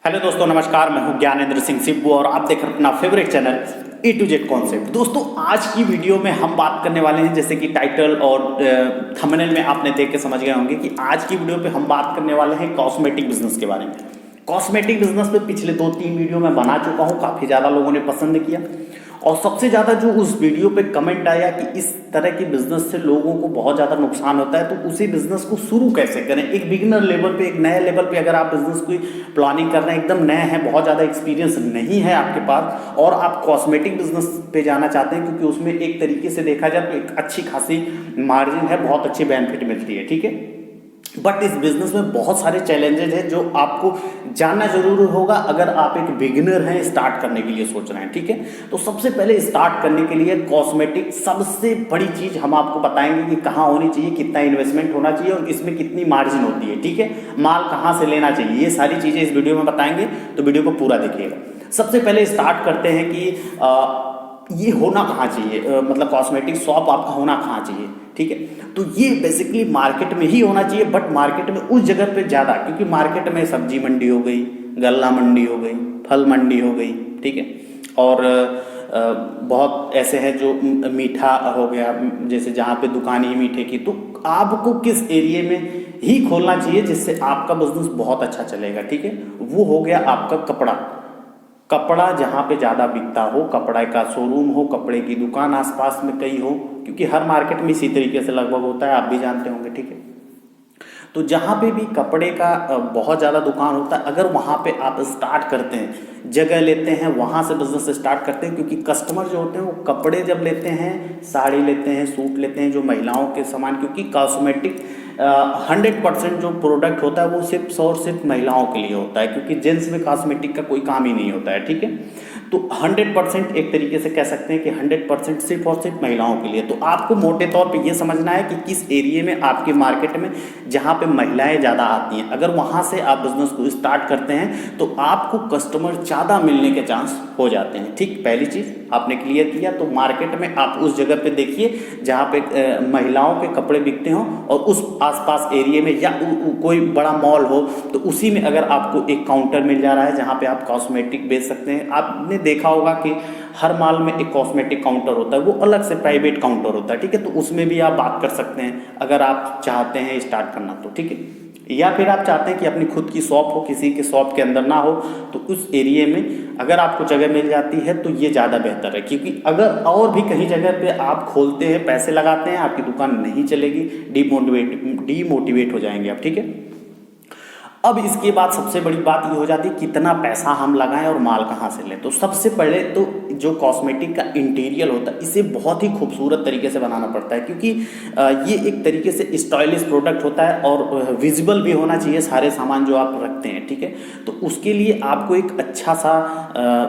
Hello दोस्तों, नमस्कार। मैं हूं ज्ञानेंद्र सिंह सिब्बू और आप देख रहे हैं अपना favourite channel A to Z concept. दोस्तों, आज की वीडियो में हम बात करने वाले हैं, जैसे कि टाइटल और थंबनेल में आपने देख के समझ गए होंगे कि आज की वीडियो पे हम बात करने वाले हैं कॉस्मेटिक बिजनेस के बारे में। कॉस्मेटिक बिजनेस पे पिछले 2-3 वीडियो मैं बना चुका हूँ, काफ़ी ज़्यादा लोगों ने पसंद किया और सबसे ज़्यादा जो उस वीडियो पे कमेंट आया कि इस तरह के बिजनेस से लोगों को बहुत ज़्यादा नुकसान होता है, तो उसी बिजनेस को शुरू कैसे करें। एक बिगिनर लेवल पे, एक नए लेवल पे अगर आप बिजनेस की प्लानिंग कर रहे हैं, एकदम नए हैं, बहुत ज़्यादा एक्सपीरियंस नहीं है आपके पास और आप कॉस्मेटिक बिजनेस पे जाना चाहते हैं, क्योंकि उसमें एक तरीके से देखा जाए तो एक अच्छी खासी मार्जिन है, बहुत अच्छी बेनिफिट मिलती है, ठीक है। बट इस बिजनेस में बहुत सारे चैलेंजेस हैं जो आपको जानना जरूर होगा अगर आप एक बिगिनर हैं, स्टार्ट करने के लिए सोच रहे हैं, ठीक है। तो सबसे पहले स्टार्ट करने के लिए कॉस्मेटिक सबसे बड़ी चीज हम आपको बताएंगे कि कहाँ होनी चाहिए, कितना इन्वेस्टमेंट होना चाहिए और इसमें कितनी मार्जिन होती है, ठीक है। माल कहाँ से लेना चाहिए, ये सारी चीजें इस वीडियो में बताएंगे, तो वीडियो को पूरा देखिएगा। सबसे पहले स्टार्ट करते हैं कि ये होना कहाँ चाहिए, मतलब कॉस्मेटिक शॉप आपका होना कहाँ चाहिए, ठीक है। तो ये बेसिकली मार्केट में ही होना चाहिए, बट मार्केट में उस जगह पे ज़्यादा, क्योंकि मार्केट में सब्जी मंडी हो गई, गल्ला मंडी हो गई, फल मंडी हो गई, ठीक है। और बहुत ऐसे हैं जो मीठा हो गया, जैसे जहाँ पे दुकान ही मीठे की। तो आपको किस एरिया में ही खोलना चाहिए जिससे आपका बिजनेस बहुत अच्छा चलेगा, ठीक है। वो हो गया आपका कपड़ा जहाँ पे ज़्यादा बिकता हो, कपड़े का शोरूम हो, कपड़े की दुकान आसपास में कहीं हो, क्योंकि हर मार्केट में इसी तरीके से लगभग होता है, आप भी जानते होंगे, ठीक है। तो जहाँ पे भी कपड़े का बहुत ज़्यादा दुकान होता है, अगर वहाँ पे आप स्टार्ट करते हैं, जगह लेते हैं, वहाँ से बिजनेस स्टार्ट करते हैं, क्योंकि कस्टमर जो होते हैं वो कपड़े जब लेते हैं, साड़ी लेते हैं, सूट लेते हैं, जो महिलाओं के सामान, क्योंकि कॉस्मेटिक 100% जो प्रोडक्ट होता है वो सिर्फ और सिर्फ महिलाओं के लिए होता है, क्योंकि जेंट्स में कॉस्मेटिक का कोई काम ही नहीं होता है, ठीक है। तो 100% एक तरीके से कह सकते हैं कि 100% सिर्फ और सिर्फ महिलाओं के लिए। तो आपको मोटे तौर पे ये समझना है कि किस एरिया में आपके मार्केट में जहाँ पे महिलाएं ज़्यादा आती हैं, अगर वहाँ से आप बिजनेस को स्टार्ट करते हैं तो आपको कस्टमर ज़्यादा मिलने के चांस हो जाते हैं, ठीक। पहली चीज़ आपने क्लियर किया। तो मार्केट में आप उस जगह पे देखिए जहाँ पे महिलाओं के कपड़े बिकते हों और उस आसपास एरिया में, या कोई बड़ा मॉल हो तो उसी में अगर आपको एक काउंटर मिल जा रहा है जहाँ पे आप कॉस्मेटिक बेच सकते हैं। आपने देखा होगा कि हर मॉल में एक कॉस्मेटिक काउंटर होता है, वो अलग से प्राइवेट काउंटर होता है, ठीक है। तो उसमें भी आप बात कर सकते हैं अगर आप चाहते हैं स्टार्ट करना, तो ठीक है। या फिर आप चाहते हैं कि अपनी खुद की शॉप हो, किसी के शॉप के अंदर ना हो, तो उस एरिया में अगर आपको जगह मिल जाती है तो ये ज़्यादा बेहतर है, क्योंकि अगर और भी कहीं जगह पे आप खोलते हैं, पैसे लगाते हैं, आपकी दुकान नहीं चलेगी, डीमोटिवेट हो जाएंगे आप, ठीक है। अब इसके बाद सबसे बड़ी बात ये हो जाती है कितना पैसा हम लगाएं और माल कहाँ से लें। तो सबसे पहले तो जो कॉस्मेटिक का इंटीरियर होता है, इसे बहुत ही खूबसूरत तरीके से बनाना पड़ता है, क्योंकि ये एक तरीके से स्टाइलिश प्रोडक्ट होता है और विजिबल भी होना चाहिए सारे सामान जो आप रखते हैं, ठीक है। तो उसके लिए आपको एक अच्छा सा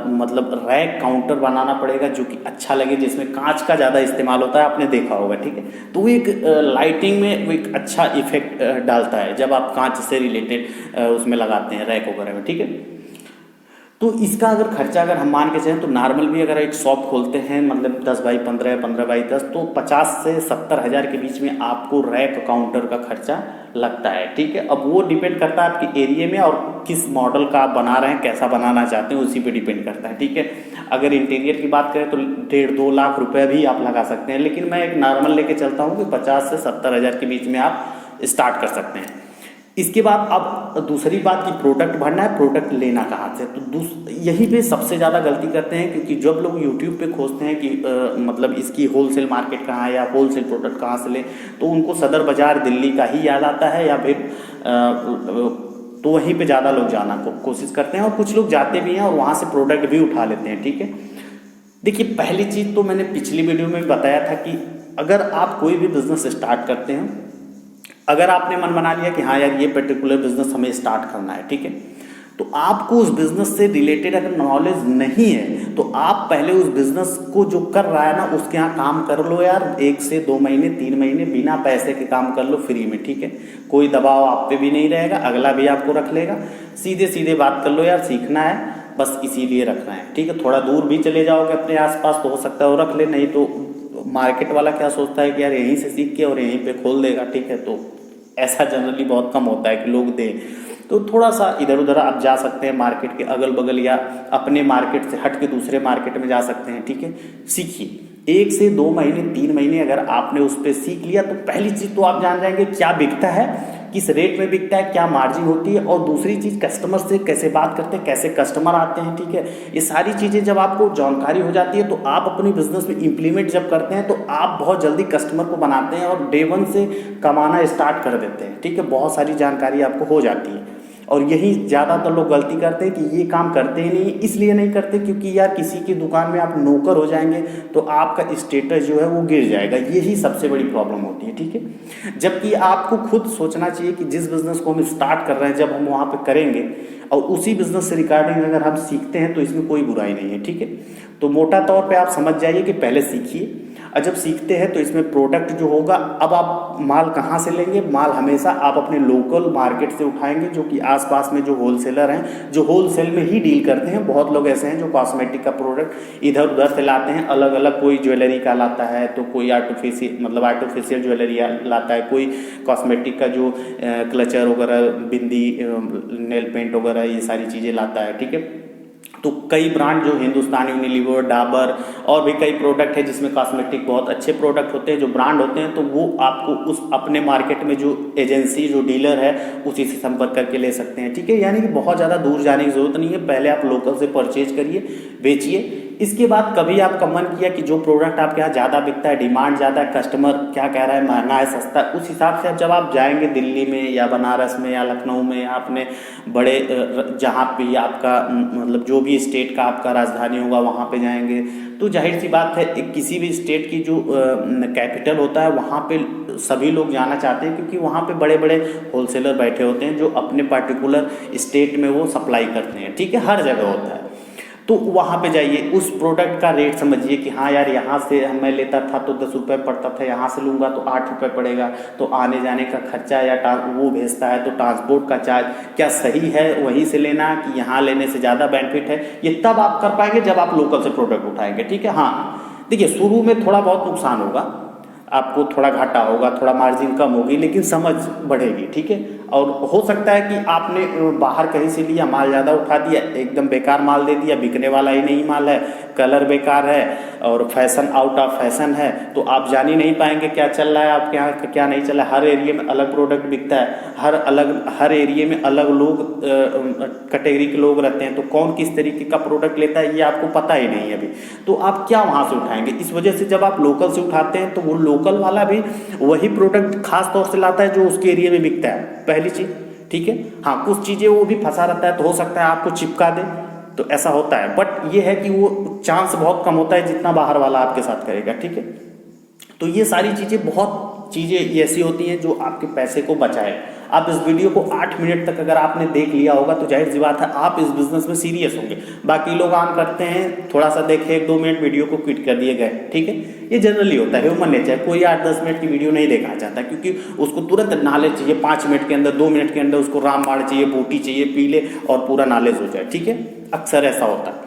मतलब रैक काउंटर बनाना पड़ेगा जो कि अच्छा लगे, जिसमें कांच का ज़्यादा इस्तेमाल होता है, आपने देखा होगा, ठीक है। तो वो एक लाइटिंग में वो एक अच्छा इफेक्ट डालता है जब आप कांच से रिलेटेड उसमें लगाते हैं रैक वगैरह में, ठीक है। तो इसका अगर खर्चा अगर हम मान के चलें तो नॉर्मल भी अगर एक शॉप खोलते हैं, मतलब 10 बाई 15, 15 बाई 10, तो 50 से 70 हज़ार के बीच में आपको रैक काउंटर का खर्चा लगता है, ठीक है। अब वो डिपेंड करता है आपके एरिया में और किस मॉडल का आप बना रहे हैं, कैसा बनाना चाहते हैं, उसी पे डिपेंड करता है, ठीक है। अगर इंटीरियर की बात करें तो 1.5-2 लाख रुपए भी आप लगा सकते हैं, लेकिन मैं एक नॉर्मल लेके चलता हूँ कि 50 से 70 हज़ार के बीच में आप स्टार्ट कर सकते हैं। इसके बाद अब दूसरी बात कि प्रोडक्ट भरना है, प्रोडक्ट लेना कहाँ से। तो यही पे सबसे ज़्यादा गलती करते हैं, क्योंकि जब लोग यूट्यूब पे खोजते हैं कि मतलब इसकी होलसेल मार्केट कहाँ है या होलसेल प्रोडक्ट कहाँ से ले, तो उनको सदर बाज़ार दिल्ली का ही याद आता है, या फिर तो वहीं पे ज़्यादा लोग जाना कोशिश करते हैं और कुछ लोग जाते भी हैं और वहाँ से प्रोडक्ट भी उठा लेते हैं, ठीक है। देखिए, पहली चीज़ तो मैंने पिछली वीडियो में बताया था कि अगर आप कोई भी बिजनेस स्टार्ट करते हैं, अगर आपने मन बना लिया कि हाँ यार ये पर्टिकुलर बिजनेस हमें स्टार्ट करना है, ठीक है, तो आपको उस बिजनेस से रिलेटेड अगर नॉलेज नहीं है तो आप पहले उस बिजनेस को जो कर रहा है ना उसके यहाँ काम कर लो यार, 1 से 2 महीने 3 महीने बिना पैसे के काम कर लो फ्री में, ठीक है। कोई दबाव आप पे भी नहीं रहेगा, अगला भी आपको रख लेगा, सीधे सीधे बात कर लो यार, सीखना है बस इसीलिए रखना है, ठीक है। थोड़ा दूर भी चले जाओगे अपने आसपास तो हो सकता है वो रख ले, नहीं तो मार्केट वाला क्या सोचता है कि यार यहीं से सीख के और यहीं पे खोल देगा, ठीक है। तो ऐसा जनरली बहुत कम होता है कि लोग दें। तो थोड़ा सा इधर उधर आप जा सकते हैं मार्केट के अगल बगल, या अपने मार्केट से हट के दूसरे मार्केट में जा सकते हैं। ठीक है, सीखिए 1 से 2 महीने 3 महीने अगर आपने उस पर सीख लिया तो पहली चीज़ तो आप जान जाएंगे क्या बिकता है, किस रेट में बिकता है, क्या मार्जिन होती है, और दूसरी चीज़ कस्टमर से कैसे बात करते हैं, कैसे कस्टमर आते हैं। ठीक है, ये सारी चीज़ें जब आपको जानकारी हो जाती है तो आप अपने बिजनेस में इंप्लीमेंट जब करते हैं तो आप बहुत जल्दी कस्टमर को बनाते हैं और डे 1 से कमाना स्टार्ट कर देते हैं। ठीक है, बहुत सारी जानकारी आपको हो जाती है। और यही ज़्यादातर लोग गलती करते हैं कि ये काम करते ही नहीं, इसलिए नहीं करते क्योंकि यार किसी की दुकान में आप नौकर हो जाएंगे तो आपका स्टेटस जो है वो गिर जाएगा, यही सबसे बड़ी प्रॉब्लम होती है। ठीक है, जबकि आपको खुद सोचना चाहिए कि जिस बिज़नेस को हम स्टार्ट कर रहे हैं जब हम वहाँ पे करेंगे और उसी बिज़नेस से रिगार्डिंग अगर हम सीखते हैं तो इसमें कोई बुराई नहीं है। ठीक है, तो मोटा तौर पे आप समझ जाइए कि पहले सीखिए, और जब सीखते हैं तो इसमें प्रोडक्ट जो होगा, अब आप माल कहाँ से लेंगे, माल हमेशा आप अपने लोकल मार्केट से उठाएंगे, जो कि आसपास में जो होलसेलर हैं जो होलसेल में ही डील करते हैं। बहुत लोग ऐसे हैं जो कॉस्मेटिक का प्रोडक्ट इधर उधर से लाते हैं, अलग अलग, कोई ज्वेलरी का लाता है तो कोई आर्टिफिशियल ज्वेलरी लाता है, कोई कॉस्मेटिक का जो क्लचर वगैरह, बिंदी, नेल पेंट वगैरह, ये सारी चीज़ें लाता है। ठीक है, तो कई ब्रांड जो हिंदुस्तान यूनिलीवर, डाबर और भी कई प्रोडक्ट है जिसमें कॉस्मेटिक बहुत अच्छे प्रोडक्ट होते हैं, जो ब्रांड होते हैं, तो वो आपको उस अपने मार्केट में जो एजेंसी जो डीलर है उसी से संपर्क करके ले सकते हैं। ठीक है, यानी कि बहुत ज़्यादा दूर जाने की जरूरत नहीं है, पहले आप लोकल से परचेज करिए, बेचिए। इसके बाद कभी आपका मन किया कि जो प्रोडक्ट आपके यहाँ ज़्यादा बिकता है, डिमांड ज़्यादा है, कस्टमर क्या कह रहा है, महंगा है, सस्ता है, उस हिसाब से जब आप जाएंगे दिल्ली में या बनारस में या लखनऊ में या अपने बड़े जहाँ पे आपका मतलब जो भी स्टेट का आपका राजधानी होगा वहाँ पे जाएंगे, तो जाहिर सी बात है किसी भी स्टेट की जो कैपिटल होता है वहाँ पे सभी लोग जाना चाहते हैं, क्योंकि वहाँ पे बड़े बड़े होलसेलर बैठे होते हैं जो अपने पर्टिकुलर स्टेट में वो सप्लाई करते हैं। ठीक है, हर जगह होता है, तो वहाँ पे जाइए, उस प्रोडक्ट का रेट समझिए कि हाँ यार यहाँ से मैं लेता था तो 10 रुपये पड़ता था, यहाँ से लूँगा तो 8 रुपये पड़ेगा, तो आने जाने का खर्चा या वो भेजता है तो ट्रांसपोर्ट का चार्ज क्या सही है वहीं से लेना कि यहाँ लेने से ज़्यादा बेनिफिट है, ये तब आप कर पाएंगे जब आप लोकल से प्रोडक्ट उठाएंगे। ठीक है, हाँ देखिए शुरू में थोड़ा बहुत नुकसान होगा, आपको थोड़ा घाटा होगा, थोड़ा मार्जिन कम होगी, लेकिन समझ बढ़ेगी। ठीक है, और हो सकता है कि आपने बाहर कहीं से लिया, माल ज़्यादा उठा दिया, एकदम बेकार माल दे दिया, बिकने वाला ही नहीं माल है, कलर बेकार है और फैशन आउट ऑफ फैशन है, तो आप जान ही नहीं पाएंगे क्या चल रहा है आपके यहाँ, क्या नहीं चल रहा है। हर एरिया में अलग प्रोडक्ट बिकता है, हर एरिया में अलग लोग कैटेगरी के लोग रहते हैं, तो कौन किस तरीके का प्रोडक्ट लेता है ये आपको पता ही नहीं है अभी, तो आप क्या वहाँ से उठाएंगे। इस वजह से जब आप लोकल से उठाते हैं तो वो लोकल वाला भी वही प्रोडक्ट खास तौर से लाता है जो उसके एरिया में बिकता है, पहली चीज़। ठीक है, हाँ कुछ चीज़ें वो भी फंसा रहता है, तो हो सकता है आपको चिपका दे, तो ऐसा होता है, बट ये है कि वो चांस बहुत कम होता है जितना बाहर वाला आपके साथ करेगा। ठीक है, तो ये सारी चीज़ें, बहुत चीज़ें ऐसी होती हैं जो आपके पैसे को बचाए। आप इस वीडियो को 8 मिनट तक अगर आपने देख लिया होगा तो जाहिर सी बात है आप इस बिजनेस में सीरियस होंगे। बाकी लोग आम करते हैं, थोड़ा सा देखे 1-2 मिनट वीडियो को क्विट कर दिए गए। ठीक है, ये जनरली होता है, ह्यूमन नेचर। कोई 8-10 मिनट की वीडियो नहीं देखना चाहता क्योंकि उसको तुरंत नॉलेज चाहिए, 5 मिनट के अंदर, 2 मिनट के अंदर उसको रामबाण चाहिए, बूटी चाहिए, पी ले और पूरा नॉलेज हो जाए। ठीक है, अक्सर ऐसा होता है।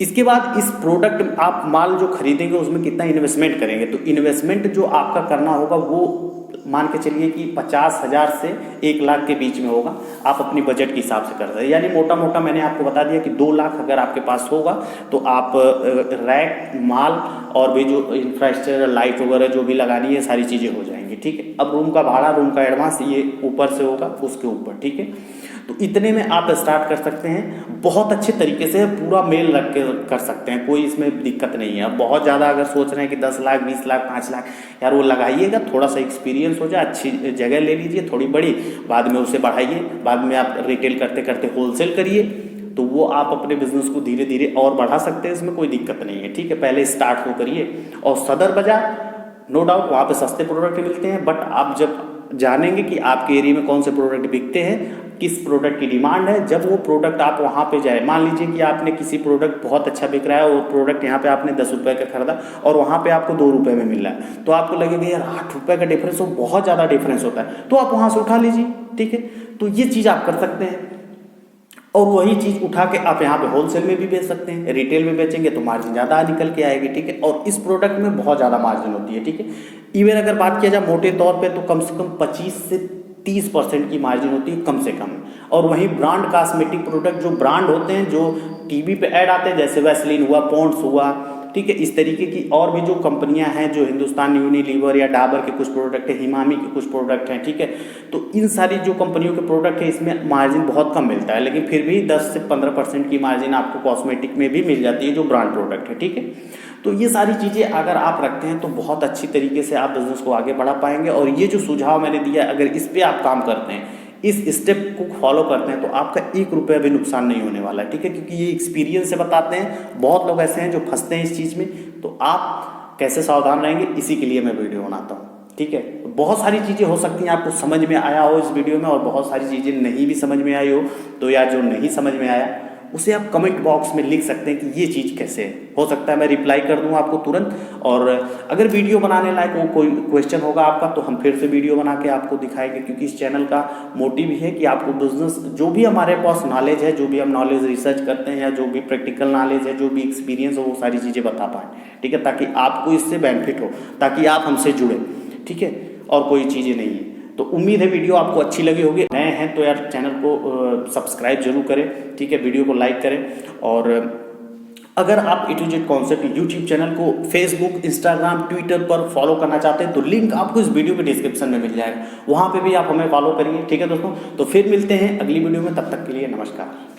इसके बाद इस प्रोडक्ट आप माल जो खरीदेंगे उसमें कितना इन्वेस्टमेंट करेंगे, तो इन्वेस्टमेंट जो आपका करना होगा वो मान के चलिए कि 50,000 से 1 लाख के बीच में होगा। आप अपनी बजट के हिसाब से कर रहे हैं, यानी मोटा मोटा मैंने आपको बता दिया कि 2 लाख अगर आपके पास होगा तो आप रैक, माल और भी जो इंफ्रास्ट्रक्चर, लाइट वगैरह जो भी लगानी है सारी चीज़ें हो जाएंगी। ठीक है, अब रूम का भाड़ा, रूम का एडवांस ये ऊपर से होगा, उसके ऊपर। ठीक है, तो इतने में आप स्टार्ट कर सकते हैं, बहुत अच्छे तरीके से पूरा मेल रख के कर सकते हैं, कोई इसमें दिक्कत नहीं है। अब बहुत ज़्यादा अगर सोच रहे हैं कि 10 लाख, 20 लाख, 5 लाख, यार वो लगाइएगा, थोड़ा सा एक्सपीरियंस हो जाए, अच्छी जगह ले लीजिए थोड़ी बड़ी, बाद में उसे बढ़ाइए, बाद में आप रिटेल करते करते होलसेल करिए, तो वो आप अपने बिजनेस को धीरे धीरे और बढ़ा सकते हैं, इसमें कोई दिक्कत नहीं है। ठीक है, पहले स्टार्ट हो करिए। और सदर बाजार नो डाउट वहाँ पे सस्ते प्रोडक्ट मिलते हैं, बट आप जब जानेंगे कि आपके एरिया में कौन से प्रोडक्ट बिकते हैं, किस प्रोडक्ट की डिमांड है, जब वो प्रोडक्ट आप वहाँ पे जाए, मान लीजिए कि आपने किसी प्रोडक्ट बहुत अच्छा बिक रहा है और प्रोडक्ट यहाँ पे आपने 10 रुपये का खरीदा और वहाँ पे आपको 2 रुपये में मिल रहा है, तो आपको लगेगा यार 8 रुपये का डिफरेंस, वो बहुत ज़्यादा डिफरेंस होता है, तो आप वहाँ से उठा लीजिए। ठीक है, तो ये चीज़ आप कर सकते हैं, और वही चीज़ उठा के आप यहाँ पे होलसेल में भी बेच सकते हैं। रिटेल में बेचेंगे तो मार्जिन ज़्यादा निकल के आएगी। ठीक है, और इस प्रोडक्ट में बहुत ज़्यादा मार्जिन होती है। ठीक है, इवन अगर बात किया जाए मोटे तौर पे तो कम से कम 25 से 30% की मार्जिन होती है कम से कम। और वहीं ब्रांड कॉस्मेटिक प्रोडक्ट जो ब्रांड होते हैं, जो टीवी पे ऐड आते हैं, जैसे वैसलीन हुआ, पॉन्ड्स हुआ, ठीक है, इस तरीके की और भी जो कंपनियां हैं, जो हिंदुस्तान यूनिलीवर या डाबर के कुछ प्रोडक्ट है, हिमामी के कुछ प्रोडक्ट हैं, ठीक है, तो इन सारी जो कंपनियों के प्रोडक्ट है इसमें मार्जिन बहुत कम मिलता है, लेकिन फिर भी 10 से 15% की मार्जिन आपको कॉस्मेटिक में भी मिल जाती है जो ब्रांड प्रोडक्ट है, ठीक है। तो ये सारी चीज़ें अगर आप रखते हैं तो बहुत अच्छी तरीके से आप बिजनेस को आगे बढ़ा पाएंगे। और ये जो सुझाव मैंने दिया, अगर इस पर आप काम करते हैं, इस स्टेप को फॉलो करते हैं, तो आपका 1 रुपया भी नुकसान नहीं होने वाला है, ठीक है, क्योंकि ये एक्सपीरियंस से बताते हैं। बहुत लोग ऐसे हैं जो फंसते हैं इस चीज़ में, तो आप कैसे सावधान रहेंगे इसी के लिए मैं वीडियो बनाता हूँ, ठीक है। बहुत सारी चीज़ें हो सकती हैं आपको समझ में आया हो इस वीडियो में, और बहुत सारी चीज़ें नहीं भी समझ में आई हो, तो यार जो नहीं समझ में आया उसे आप कमेंट बॉक्स में लिख सकते हैं कि ये चीज़ कैसे है। हो सकता है मैं रिप्लाई कर दूँ आपको तुरंत, और अगर वीडियो बनाने लायक वो कोई क्वेश्चन होगा आपका तो हम फिर से वीडियो बना के आपको दिखाएंगे, क्योंकि इस चैनल का मोटिव ही है कि आपको बिजनेस, जो भी हमारे पास नॉलेज है, जो भी हम नॉलेज रिसर्च करते हैं, या जो भी प्रैक्टिकल नॉलेज है, जो भी एक्सपीरियंस हो, वो सारी चीज़ें बता पाएँ, ठीक है, ताकि आपको इससे बेनिफिट हो, ताकि आप हमसे जुड़ें, ठीक है, और कोई चीज़ें नहीं है। तो उम्मीद है वीडियो आपको अच्छी लगी होगी। नए हैं तो यार चैनल को सब्सक्राइब जरूर करें, ठीक है, वीडियो को लाइक करें। और अगर आप A to Z concept YouTube channel को फेसबुक, इंस्टाग्राम, ट्विटर पर फॉलो करना चाहते हैं तो लिंक आपको इस वीडियो के डिस्क्रिप्शन में मिल जाएगा, वहाँ पे भी आप हमें फॉलो करिए, ठीक है दोस्तों। तो फिर मिलते हैं अगली वीडियो में, तब तक के लिए नमस्कार।